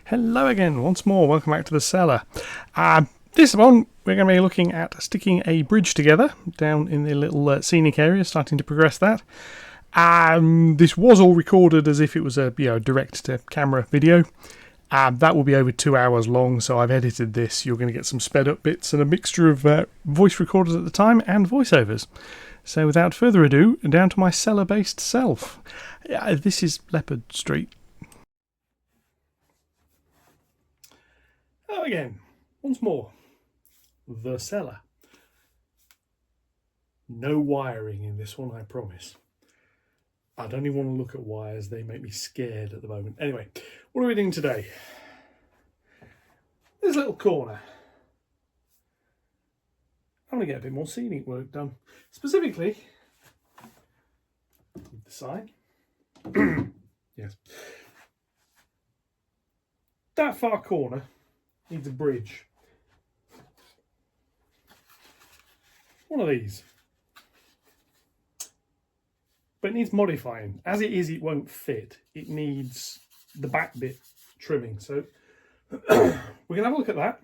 Hello again, once more, welcome back to the cellar. This one, we're going to be looking at sticking a bridge together down in the little scenic area, starting to progress that. This was all recorded as if it was a direct-to-camera video. That will be over 2 hours long, so I've edited this. You're going to get some sped-up bits and a mixture of voice recorders at the time and voiceovers. So without further ado, down to my cellar-based self. This is Leopard Street. Hello again, once more, the cellar. No wiring in this one, I promise. I don't even want to look at wires, they make me scared at the moment. Anyway, what are we doing today? This little corner. I'm going to get a bit more scenic work done. Specifically, the sign. Yes. That far corner needs a bridge. One of these. But it needs modifying. As it is, it won't fit. It needs the back bit trimming. So we're going to have a look at that.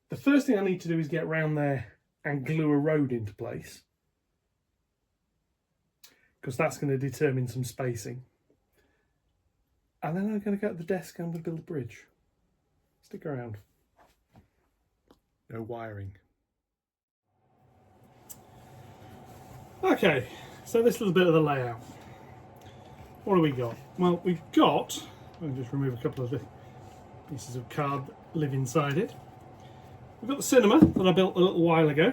The first thing I need to do is get around there and glue a road into place, because that's going to determine some spacing. And then I'm going to go to the desk and I'm going to build a bridge. Stick around. No wiring. Okay, so this little bit of the layout. What do we got? Well, we've got, I'll just remove a couple of the pieces of card that live inside it. We've got the cinema that I built a little while ago.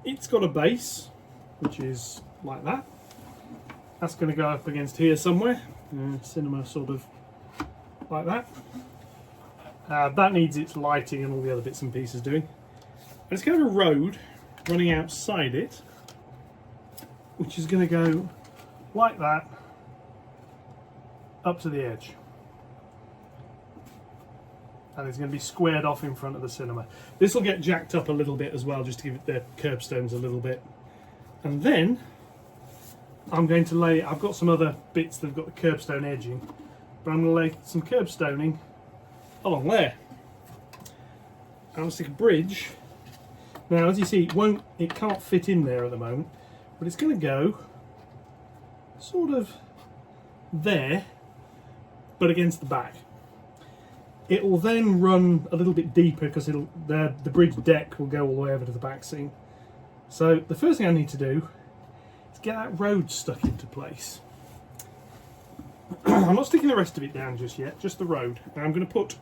It's got a base, which is like that. That's going to go up against here somewhere. Cinema sort of like that. That needs its lighting and all the other bits and pieces doing. And it's got a road running outside it, which is going to go like that up to the edge. And it's going to be squared off in front of the cinema. This will get jacked up a little bit as well, just to give it the curbstones a little bit. And then I'm going to lay, I've got some other bits that have got the curbstone edging, but I'm going to lay some curbstoning along there. I'll stick a bridge. Now, as you see, it can't fit in there at the moment, but it's going to go sort of there, but against the back. It will then run a little bit deeper because the bridge deck will go all the way over to the back seam. So the first thing I need to do is get that road stuck into place. I'm not sticking the rest of it down just yet, just the road. And I'm going to put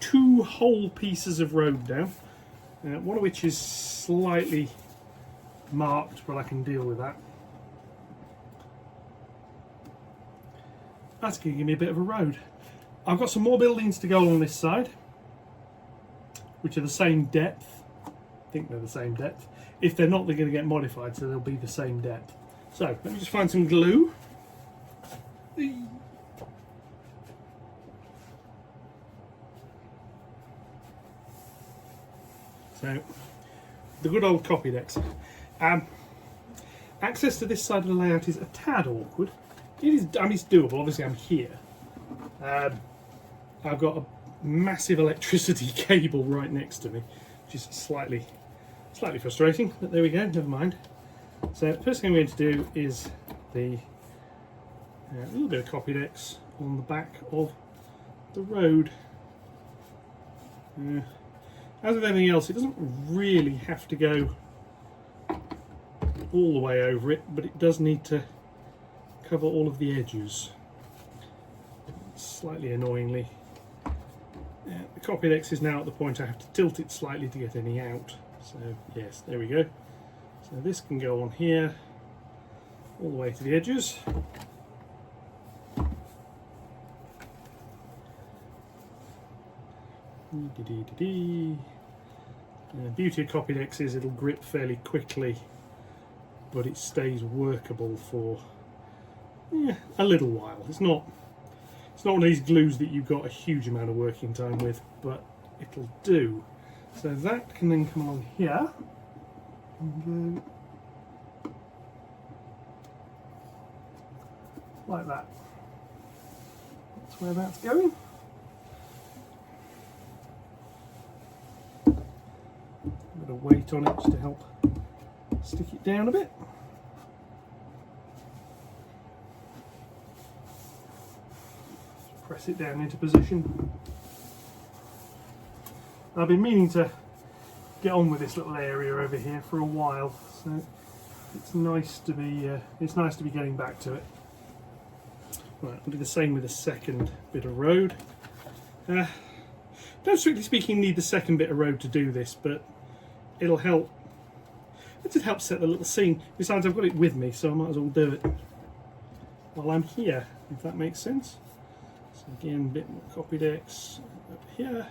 2 whole pieces of road down, one of which is slightly marked, but I can deal with that. That's going to give me a bit of a road. I've got some more buildings to go along this side, which are the same depth. I think they're the same depth. If they're not, they're going to get modified, so they'll be the same depth. So let me just find some glue. So, the good old copy decks. Access to this side of the layout is a tad awkward. It is, I mean, it's doable. Obviously, I'm here. I've got a massive electricity cable right next to me, which is slightly frustrating. But there we go. Never mind. So, the first thing I'm going to do is a little bit of copy decks on the back of the road. As with anything else, it doesn't really have to go all the way over it, but it does need to cover all of the edges. Slightly annoyingly. The copy deck is now at the point I have to tilt it slightly to get any out. So yes, there we go. So this can go on here, all the way to the edges. Beauty of copy decks is it'll grip fairly quickly, but it stays workable for a little while. It's not one of these glues that you've got a huge amount of working time with, but it'll do. So that can then come along here and go like that. That's where that's going. weight on it just to help stick it down a bit. Press it down into position. I've been meaning to get on with this little area over here for a while, so it's nice to be getting back to it. Right, I'll do the same with the second bit of road. Don't strictly speaking need the second bit of road to do this, but it'll help. It'll help set the little scene. Besides, I've got it with me, so I might as well do it while I'm here, if that makes sense. So again, a bit more copy decks up here.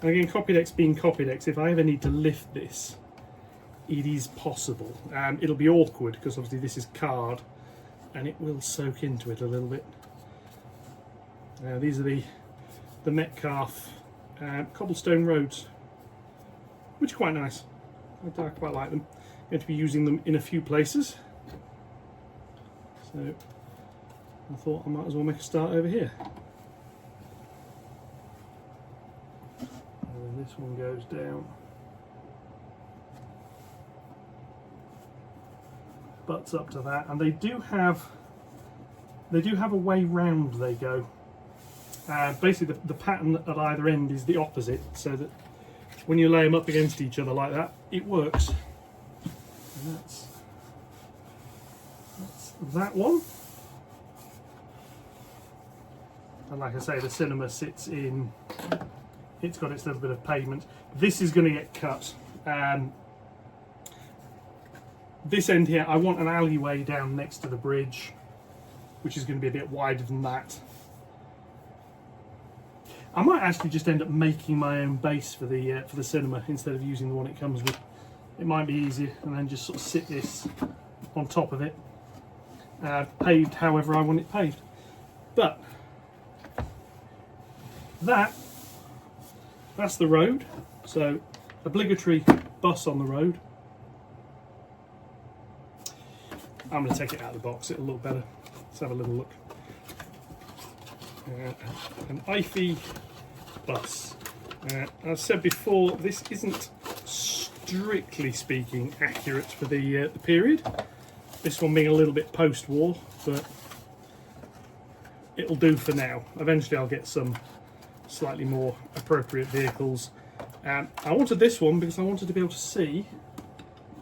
And again, copy decks being copy decks, if I ever need to lift this, it is possible. It'll be awkward because obviously this is card and it will soak into it a little bit. These are the Metcalfe cobblestone roads, which are quite nice. I quite like them. I'm going to be using them in a few places. So I thought I might as well make a start over here. And then this one goes down. Butts up to that, and they do have a way round they go. Basically the pattern at either end is the opposite, so that when you lay them up against each other like that, it works. And that's that one. And like I say, the cinema sits in, it's got its little bit of pavement. This is going to get cut. This end here, I want an alleyway down next to the bridge, which is going to be a bit wider than that. I might actually just end up making my own base for the cinema instead of using the one it comes with. It might be easier, and then just sort of sit this on top of it, paved however I want it paved. But that's the road. So obligatory bus on the road. I'm going to take it out of the box, it'll look better. Let's have a little look. An IFE bus. I've said before, this isn't strictly speaking accurate for the period. This one being a little bit post-war, but it'll do for now. Eventually I'll get some slightly more appropriate vehicles. I wanted this one because I wanted to be able to see.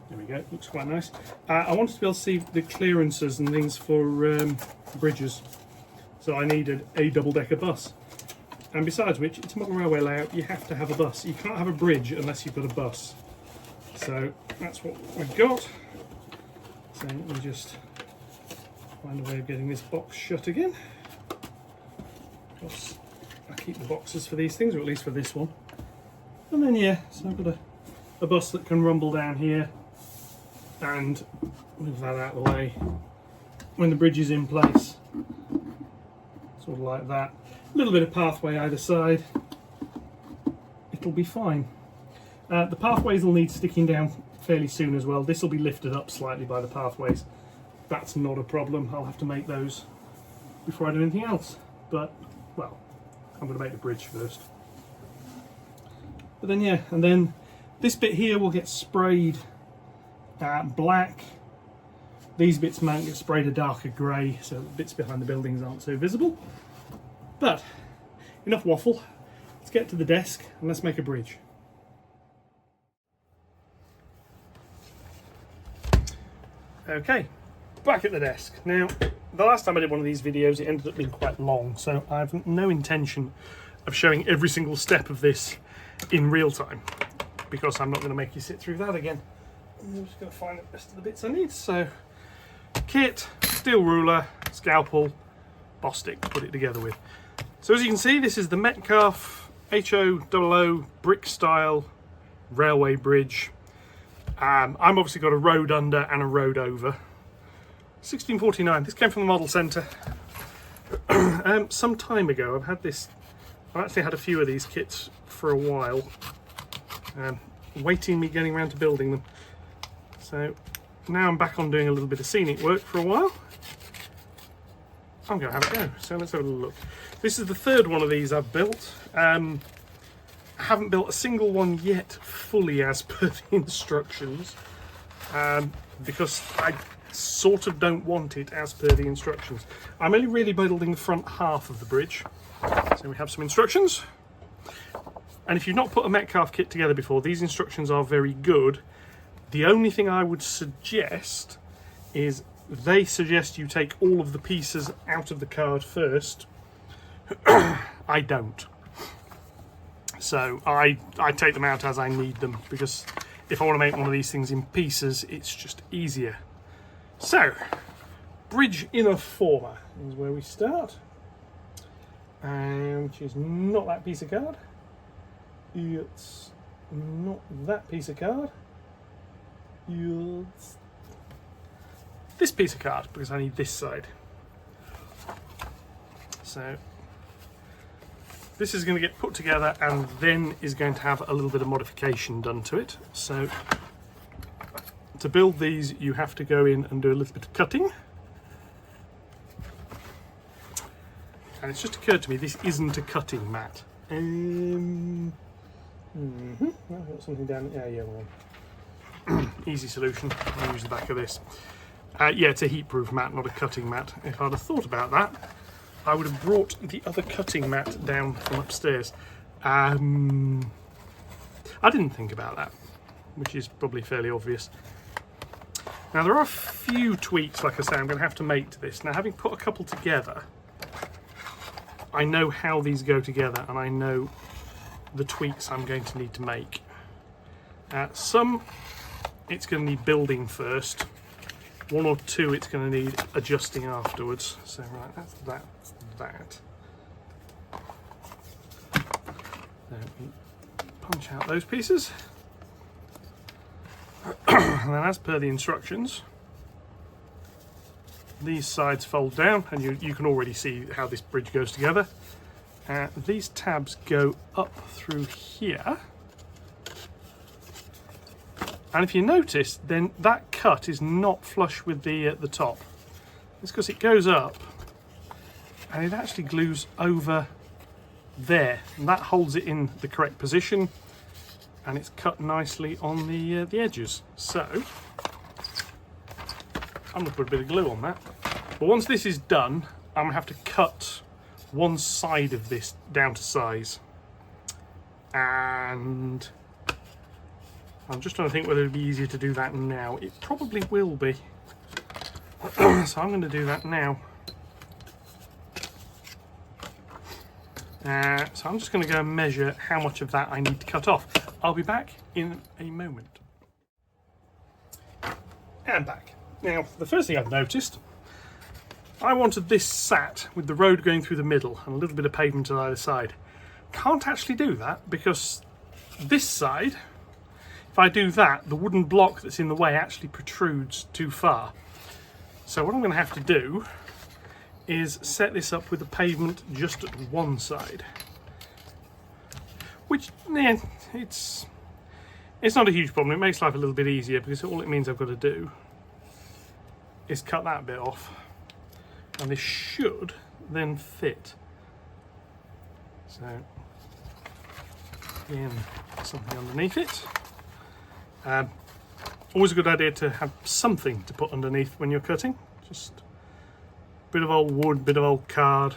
There we go, looks quite nice. I wanted to be able to see the clearances and things for bridges. So I needed a double-decker bus. And besides which, it's a modern railway layout, you have to have a bus. You can't have a bridge unless you've got a bus. So that's what we've got. So let me just find a way of getting this box shut again. Of course, I keep the boxes for these things, or at least for this one. And then yeah, so I've got a bus that can rumble down here and move that out of the way when the bridge is in place, sort of like that. A little bit of pathway either side, it'll be fine. The pathways will need sticking down fairly soon as well. This will be lifted up slightly by the pathways. That's not a problem. I'll have to make those before I do anything else, but well, I'm going to make the bridge first. But then yeah, and then this bit here will get sprayed black. These bits might get sprayed a darker grey, so the bits behind the buildings aren't so visible. But enough waffle, let's get to the desk and let's make a bridge. Okay, back at the desk. Now, the last time I did one of these videos it ended up being quite long, so I have no intention of showing every single step of this in real time, because I'm not going to make you sit through that again. I'm just going to find the rest of the bits I need. So, kit, steel ruler, scalpel, boss stick to put it together with. So as you can see, this is the Metcalfe HO00 brick style railway bridge. I'm obviously got a road under and a road over. 1649. This came from the model centre some time ago. I've actually had a few of these kits for a while, waiting me getting around to building them. So now I'm back on doing a little bit of scenic work for a while. I'm going to have a go. So let's have a look. This is the third one of these I've built. I haven't built a single one yet fully as per the instructions, because I sort of don't want it as per the instructions. I'm only really building the front half of the bridge. So we have some instructions. And if you've not put a Metcalfe kit together before, these instructions are very good. The only thing I would suggest is they suggest you take all of the pieces out of the card first. I don't. So I take them out as I need them, because if I want to make one of these things in pieces, it's just easier. So, bridge inner former is where we start. Which is not that piece of card. It's not that piece of card. It's this piece of card, because I need this side. So this is going to get put together and then is going to have a little bit of modification done to it. So to build these, you have to go in and do a little bit of cutting. And it's just occurred to me this isn't a cutting mat. I've got something down there. Yeah, well, easy solution. I'll use the back of this. Yeah, it's a heat-proof mat, not a cutting mat. If I'd have thought about that, I would have brought the other cutting mat down from upstairs. I didn't think about that, which is probably fairly obvious. Now, there are a few tweaks, like I say, I'm going to have to make to this. Now, having put a couple together, I know how these go together, and I know the tweaks I'm going to need to make. Some, it's going to need building first. One or two, it's going to need adjusting afterwards. So, right, that's that. Then we punch out those pieces. And then, as per the instructions, these sides fold down, and you can already see how this bridge goes together. These tabs go up through here. And if you notice, then that cut is not flush with the top. It's because it goes up and it actually glues over there, and that holds it in the correct position, and it's cut nicely on the edges. So I'm going to put a bit of glue on that. But once this is done, I'm going to have to cut one side of this down to size. And I'm just trying to think whether it'd be easier to do that now. It probably will be. So I'm going to do that now. So I'm just going to go and measure how much of that I need to cut off. I'll be back in a moment. And back. Now, the first thing I've noticed, I wanted this sat with the road going through the middle and a little bit of pavement on either side. Can't actually do that, because this side, if I do that, the wooden block that's in the way actually protrudes too far. So what I'm going to have to do is set this up with the pavement just at one side. Which, yeah, it's not a huge problem. It makes life a little bit easier, because all it means I've got to do is cut that bit off, and this should then fit. So again, something underneath it. Always a good idea to have something to put underneath when you're cutting. Just a bit of old wood, bit of old card,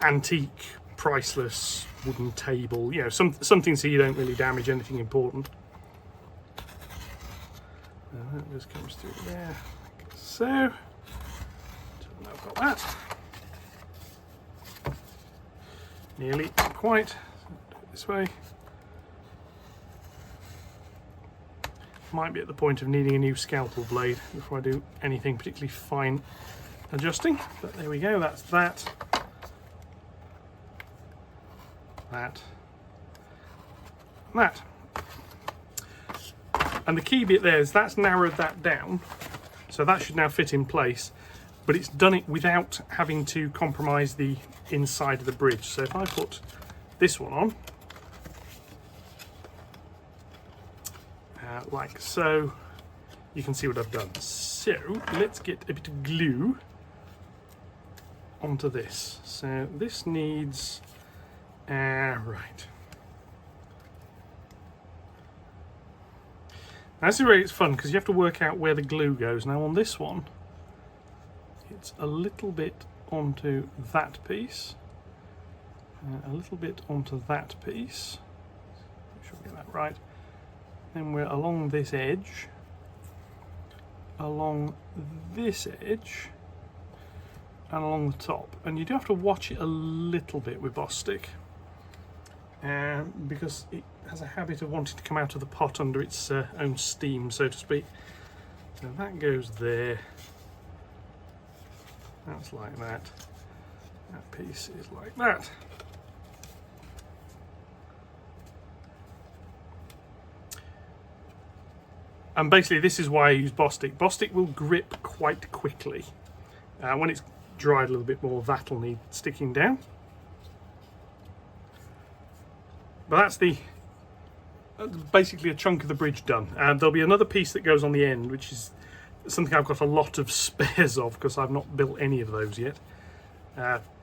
antique, priceless wooden table. You know, something so you don't really damage anything important. That just comes through there, like so. Now I've got that. Nearly, not quite. So do it this way. Might be at the point of needing a new scalpel blade before I do anything particularly fine adjusting. But there we go. That's that. That. That. And the key bit there is that's narrowed that down, so that should now fit in place, but it's done it without having to compromise the inside of the bridge. So if I put this one on, like so, you can see what I've done. So let's get a bit of glue onto this. So this needs, right. Now this is where it's fun because you have to work out where the glue goes. Now on this one, it's a little bit onto that piece, a little bit onto that piece. Make sure we get that right. Then we're along this edge, along this edge, and along the top. And you do have to watch it a little bit with Boss Stick, because it has a habit of wanting to come out of the pot under its own steam, so to speak. So that goes there. That's like that. That piece is like that. And basically this is why I use Boss Stick. Boss Stick will grip quite quickly. When it's dried a little bit more, that'll need sticking down. But that's basically a chunk of the bridge done. There'll be another piece that goes on the end, which is something I've got a lot of spares of because I've not built any of those yet.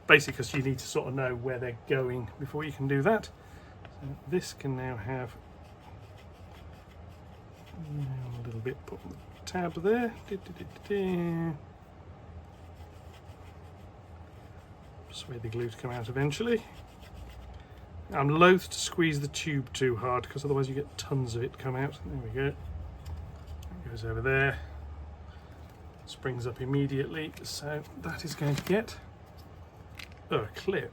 Basically because you need to sort of know where they're going before you can do that. So this can now have a little bit put on the tab there. Persuade the glue to come out eventually. I'm loath to squeeze the tube too hard because otherwise you get tons of it come out. There we go. That goes over there. Springs up immediately, so that is going to get a clip.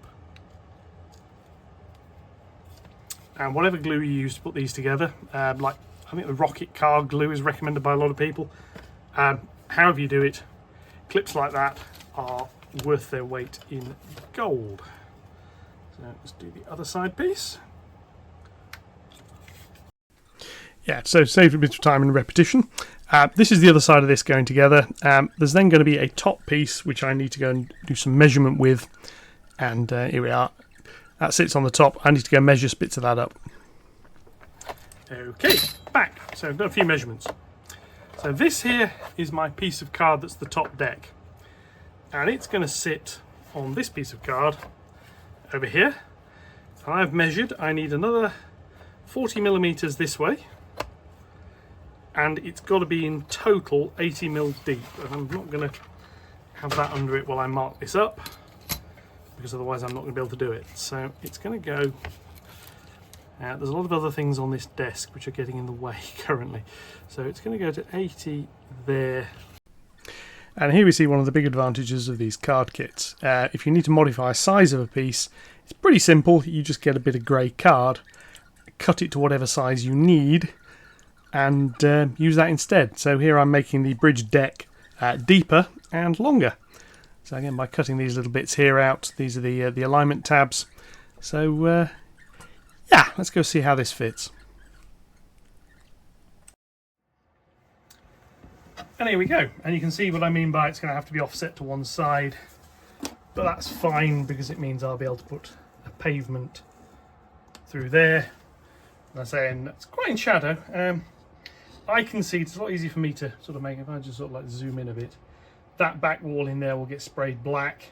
And whatever glue you use to put these together, like I think the rocket car glue is recommended by a lot of people. However you do it, clips like that are worth their weight in gold. So let's do the other side piece. Yeah, so save a bit of time and repetition. This is the other side of this going together. There's then going to be a top piece which I need to go and do some measurement with, and here we are. That sits on the top. I need to go measure bits of that up. Okay, back. So I've done a few measurements. So this here is my piece of card that's the top deck, and it's going to sit on this piece of card over here. And I've measured, I need another 40 millimeters this way, and it's got to be in total 80 mil deep, and I'm not going to have that under it while I mark this up because otherwise I'm not going to be able to do it. So it's going to go, there's a lot of other things on this desk which are getting in the way currently, so it's going to go to 80 there. And here we see one of the big advantages of these card kits. If you need to modify the size of a piece, it's pretty simple. You just get a bit of grey card, cut it to whatever size you need, and use that instead. So here I'm making the bridge deck deeper and longer. So again, by cutting these little bits here out, these are the alignment tabs. So yeah, let's go see how this fits. And here we go, and you can see what I mean by it's going to have to be offset to one side, but that's fine because it means I'll be able to put a pavement through there. And I'm saying it's quite in shadow. I can see it's a lot easier for me to sort of make, if I just sort of like zoom in a bit, that back wall in there will get sprayed black,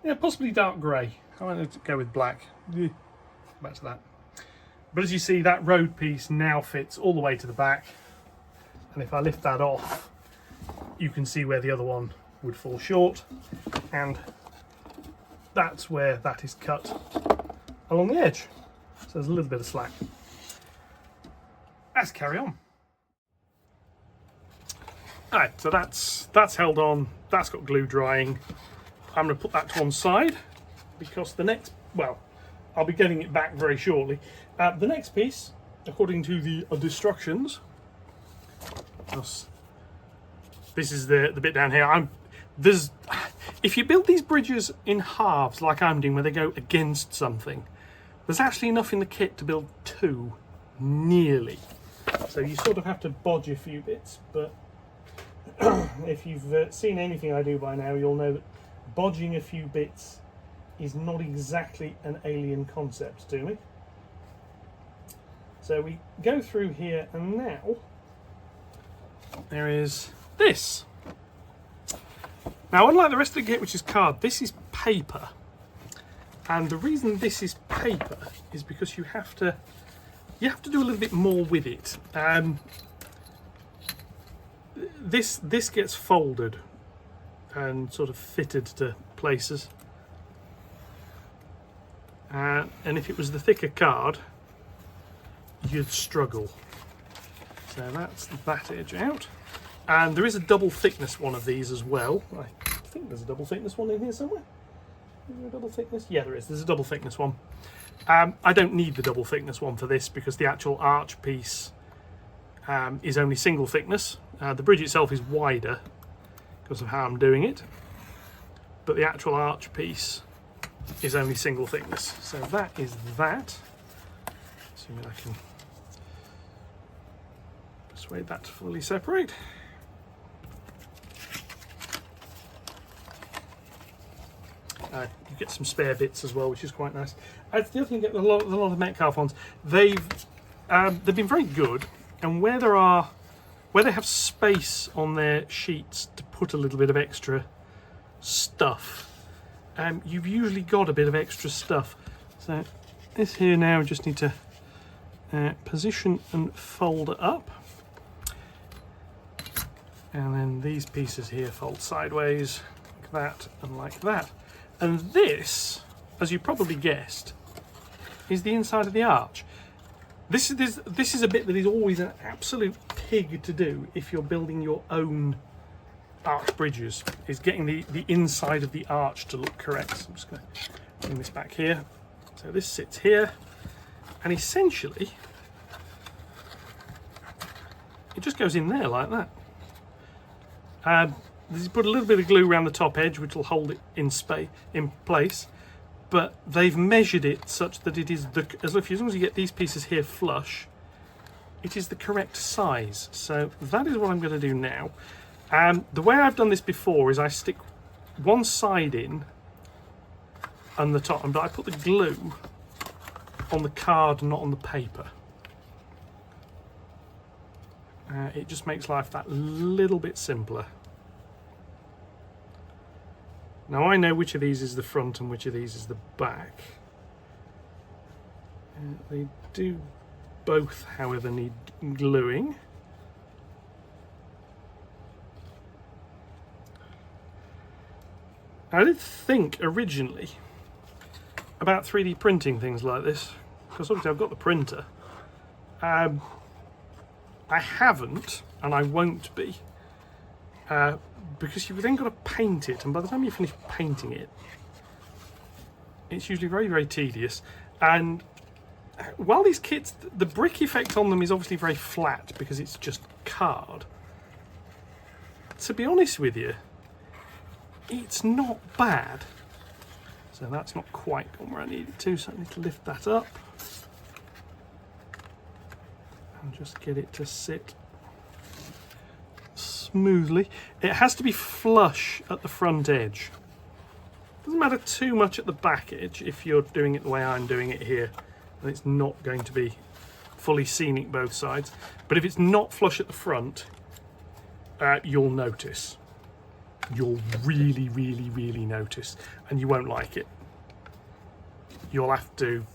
yeah, possibly dark grey. I want to go with black. Back to that. But as you see, that road piece now fits all the way to the back, and if I lift that off, you can see where the other one would fall short, and that's where that is cut along the edge. So there's a little bit of slack. Let's carry on. Alright, so that's held on, that's got glue drying. I'm going to put that to one side because the next, well, I'll be getting it back very shortly. The next piece, according to the instructions, this is the bit down here. If you build these bridges in halves like I'm doing, where they go against something, there's actually enough in the kit to build two, nearly. So you sort of have to bodge a few bits, but if you've seen anything I do by now, you'll know that bodging a few bits is not exactly an alien concept to me. So we go through here, and now there is this. Now, unlike the rest of the kit, which is card, this is paper. And the reason this is paper is because you have to do a little bit more with it. This gets folded and sort of fitted to places. And if it was the thicker card, you'd struggle. So that's that edge out. And there is a double thickness one of these as well. I think there's a double thickness one in here somewhere. Is there a double thickness? Yeah, there is. There's a double thickness one. I don't need the double thickness one for this because the actual arch piece is only single thickness. The bridge itself is wider because of how I'm doing it, but the actual arch piece is only single thickness. So that is that. Assuming I can persuade that to fully separate. You get some spare bits as well, which is quite nice. The other thing you get a lot of Metcalfe ones, they've been very good, and where they have space on their sheets to put a little bit of extra stuff, you've usually got a bit of extra stuff. So this here now, just need to position and fold it up, and then these pieces here fold sideways like that and like that. And this, as you probably guessed, is the inside of the arch. This is a bit that is always an absolute pig to do if you're building your own arch bridges, is getting the inside of the arch to look correct. So I'm just going to bring this back here. So this sits here, and essentially it just goes in there like that. You put a little bit of glue around the top edge, which will hold it in place, but they've measured it such that it is as long as you get these pieces here flush, it is the correct size. So that is what I'm going to do now. The way I've done this before is I stick one side in and the top, but I put the glue on the card, not on the paper. It just makes life that little bit simpler. Now I know which of these is the front and which of these is the back. They do both, however, need gluing. I did think originally about 3D printing things like this, because obviously I've got the printer. I haven't, and I won't be. Because you've then got to paint it, and by the time you finish painting it, it's usually very, very tedious. And while these kits, the brick effect on them is obviously very flat because it's just card. To be honest with you, it's not bad. So that's not quite gone where I need it to, so I need to lift that up and just get it to sit smoothly. It has to be flush at the front edge. Doesn't matter too much at the back edge if you're doing it the way I'm doing it here, and it's not going to be fully scenic both sides. But if it's not flush at the front, you'll notice. You'll really, really, really notice, and you won't like it. You'll have to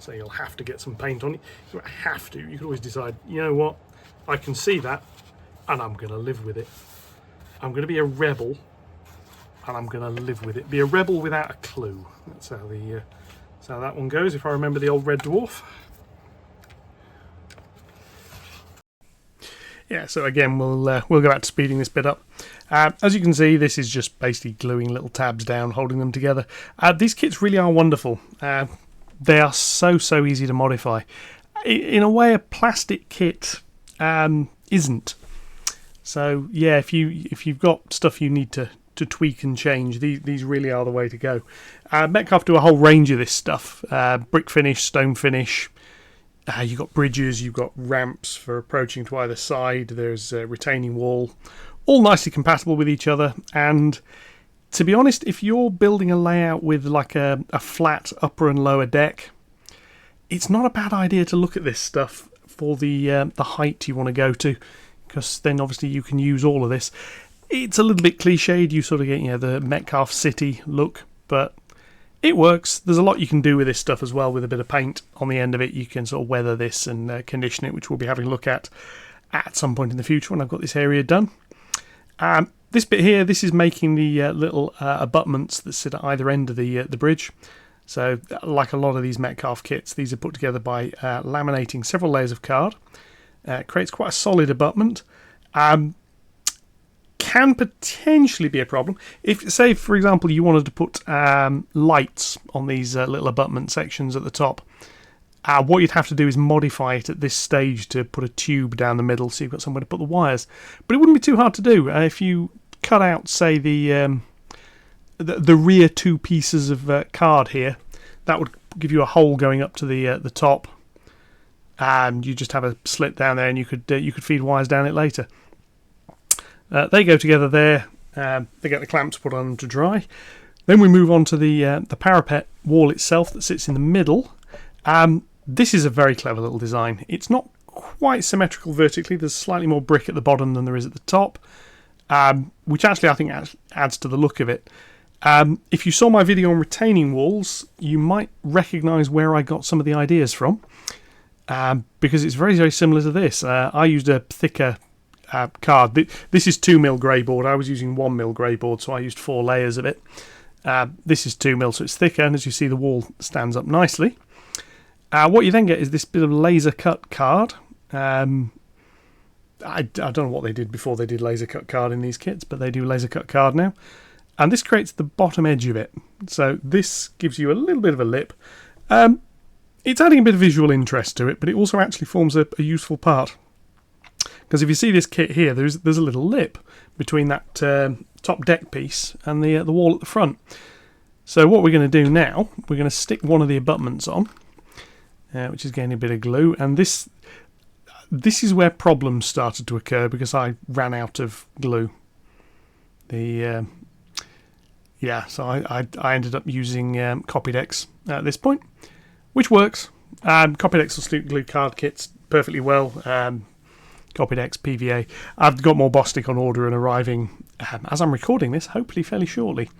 you'll have to get some paint on it. You don't have to. You can always decide, you know what, I can see that, and I'm going to live with it. I'm going to be a rebel, and I'm going to live with it. Be a rebel without a clue. That's how that one goes, if I remember the old Red Dwarf. Yeah, so again, we'll go back to speeding this bit up. As you can see, this is just basically gluing little tabs down, holding them together. These kits really are wonderful. They are so easy to modify. In a way, a plastic kit isn't. So yeah, if you've got stuff you need to tweak and change, these really are the way to go. Metcalfe do a whole range of this stuff: brick finish, stone finish. You've got bridges, you've got ramps for approaching to either side. There's a retaining wall, all nicely compatible with each other. And to be honest, if you're building a layout with like a flat upper and lower deck, it's not a bad idea to look at this stuff for the height you want to go to. because then obviously you can use all of this. It's a little bit cliched, you sort of get, you know, the Metcalfe City look, but it works. There's a lot you can do with this stuff as well. With a bit of paint on the end of it, you can sort of weather this and condition it, which we'll be having a look at some point in the future when I've got this area done. This bit here, this is making the little abutments that sit at either end of the bridge. So, like a lot of these Metcalfe kits, these are put together by laminating several layers of card. Creates quite a solid abutment. Can potentially be a problem if, say, for example, you wanted to put lights on these little abutment sections at the top. What you'd have to do is modify it at this stage to put a tube down the middle so you've got somewhere to put the wires. But it wouldn't be too hard to do if you cut out, say, the rear two pieces of card here. That would give you a hole going up to the top, and you just have a slit down there, and you could feed wires down it later. They go together there. They get the clamps put on them to dry. Then we move on to the parapet wall itself that sits in the middle. This is a very clever little design. It's not quite symmetrical vertically. There's slightly more brick at the bottom than there is at the top, which actually I think adds to the look of it. If you saw my video on retaining walls, you might recognise where I got some of the ideas from, because it's very, very similar to this. I used a thicker card. This is 2mm grey board. I was using 1mm grey board, so I used 4 layers of it. This is 2mm, so it's thicker, and as you see, the wall stands up nicely. What you then get is this bit of laser cut card. I don't know what they did before they did laser cut card in these kits, but they do laser cut card now. And this creates the bottom edge of it. So this gives you a little bit of a lip. It's adding a bit of visual interest to it, but it also actually forms a useful part. Because if you see this kit here, there's a little lip between that top deck piece and the wall at the front. So what we're going to do now, we're going to stick one of the abutments on, which is getting a bit of glue, and this is where problems started to occur because I ran out of glue. So I ended up using Copydex at this point, which works. Copydex will glue card kits perfectly well. Copydex, PVA. I've got more Bostik on order and arriving as I'm recording this, hopefully fairly shortly.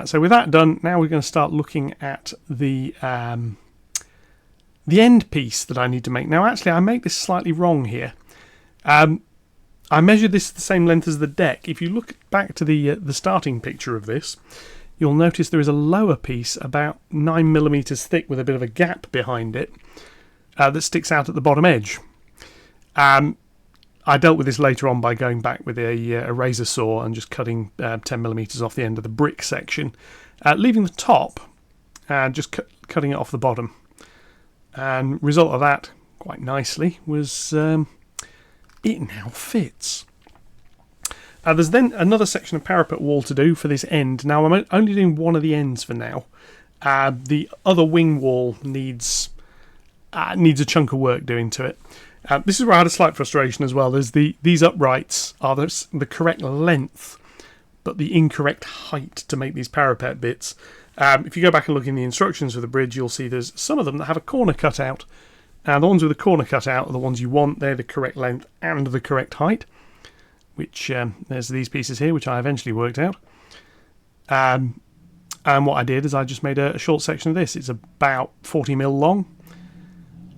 So with that done, now we're going to start looking at the end piece that I need to make. Now actually I make this slightly wrong here. I measured this the same length as the deck. If you look back to the starting picture of this, you'll notice there is a lower piece about 9mm thick with a bit of a gap behind it that sticks out at the bottom edge. I dealt with this later on by going back with a razor saw and just cutting 10mm off the end of the brick section, leaving the top and just cutting it off the bottom. And result of that, quite nicely, was it now fits. There's then another section of parapet wall to do for this end. Now I'm only doing one of the ends for now. The other wing wall needs a chunk of work doing to it. This is where I had a slight frustration as well. There's these uprights are the correct length, but the incorrect height to make these parapet bits. If you go back and look in the instructions for the bridge, you'll see there's some of them that have a corner cut out. And the ones with the corner cut out are the ones you want. They're the correct length and the correct height. Which, there's these pieces here, which I eventually worked out. And what I did is I just made a short section of this. It's about 40mm long.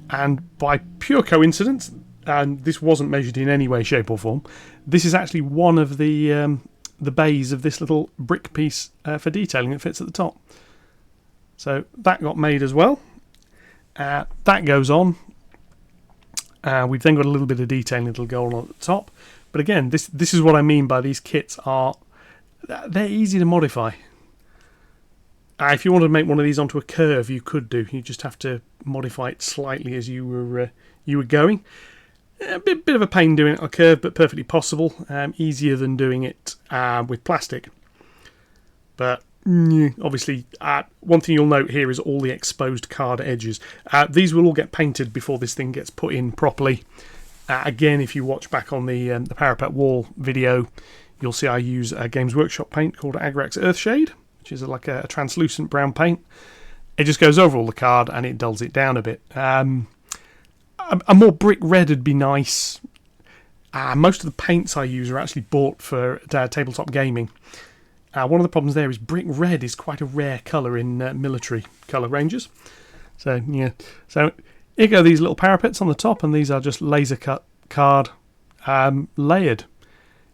And by pure coincidence, and this wasn't measured in any way, shape or form, this is actually one of the bays of this little brick piece for detailing that fits at the top. So that got made as well. That goes on. We've then got a little bit of detailing that'll go on at the top. But again, this is what I mean by these kits they're easy to modify. If you wanted to make one of these onto a curve, you could do. You just have to modify it slightly as you were going. A bit of a pain doing it on a curve, but perfectly possible. Easier than doing it with plastic. But obviously, one thing you'll note here is all the exposed card edges. These will all get painted before this thing gets put in properly. Again, if you watch back on the parapet wall video, you'll see I use a Games Workshop paint called Agrax Earthshade, which is like a translucent brown paint. It just goes over all the card and it dulls it down a bit. A more brick red would be nice. Most of the paints I use are actually bought for tabletop gaming. One of the problems there is brick red is quite a rare colour in military colour ranges. So yeah, so here go these little parapets on the top, and these are just laser cut card layered.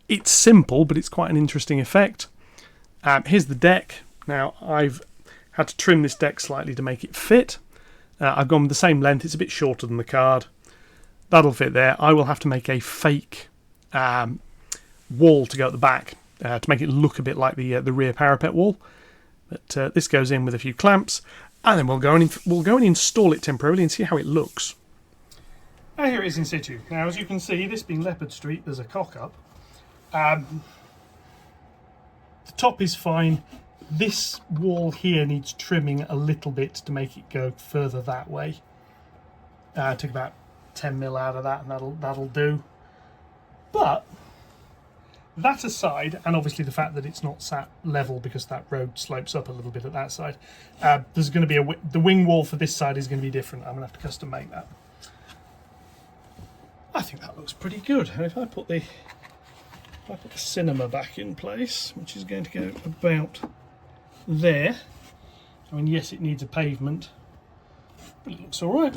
It's simple, but it's quite an interesting effect. Here's the deck. Now I've had to trim this deck slightly to make it fit. I've gone with the same length. It's a bit shorter than the card. That'll fit there. I will have to make a fake wall to go at the back to make it look a bit like the rear parapet wall. But this goes in with a few clamps, and then we'll go and install it temporarily and see how it looks. Here it is in situ. Now, as you can see, this being Leopard Street, there's a cock up. The top is fine. This wall here needs trimming a little bit to make it go further that way. Took about 10mm out of that, and that'll do. But that aside, and obviously the fact that it's not sat level because that road slopes up a little bit at that side, there's going to be the wing wall for this side is going to be different. I'm going to have to custom make that. I think that looks pretty good. And if I put the cinema back in place, which is going to go about there. I mean, yes, it needs a pavement, but it looks all right.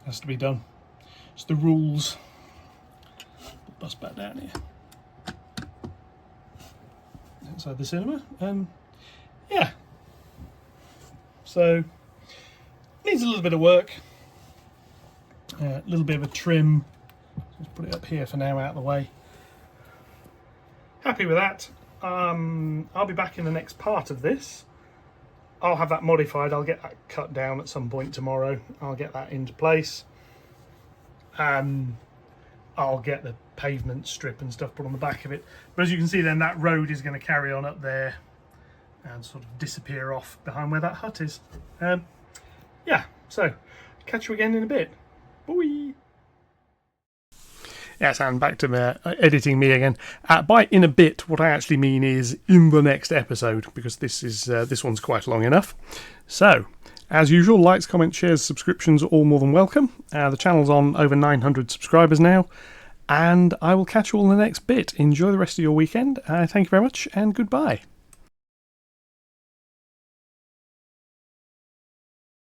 Has to be done. It's the rules. Bust back down here. Inside the cinema. Yeah. So, needs a little bit of work. A little bit of a trim. Just put it up here for now, out of the way. Happy with that. I'll be back in the next part of this. I'll have that modified. I'll get that cut down at some point tomorrow. I'll get that into place. I'll get the pavement strip and stuff put on the back of it. But as you can see then, that road is going to carry on up there and sort of disappear off behind where that hut is. Yeah, so catch you again in a bit. Bye. Yes, and back to editing me again. By in a bit, what I actually mean is in the next episode, because this one's quite long enough. So, as usual, likes, comments, shares, subscriptions are all more than welcome. The channel's on over 900 subscribers now, and I will catch you all in the next bit. Enjoy the rest of your weekend. Thank you very much, and goodbye.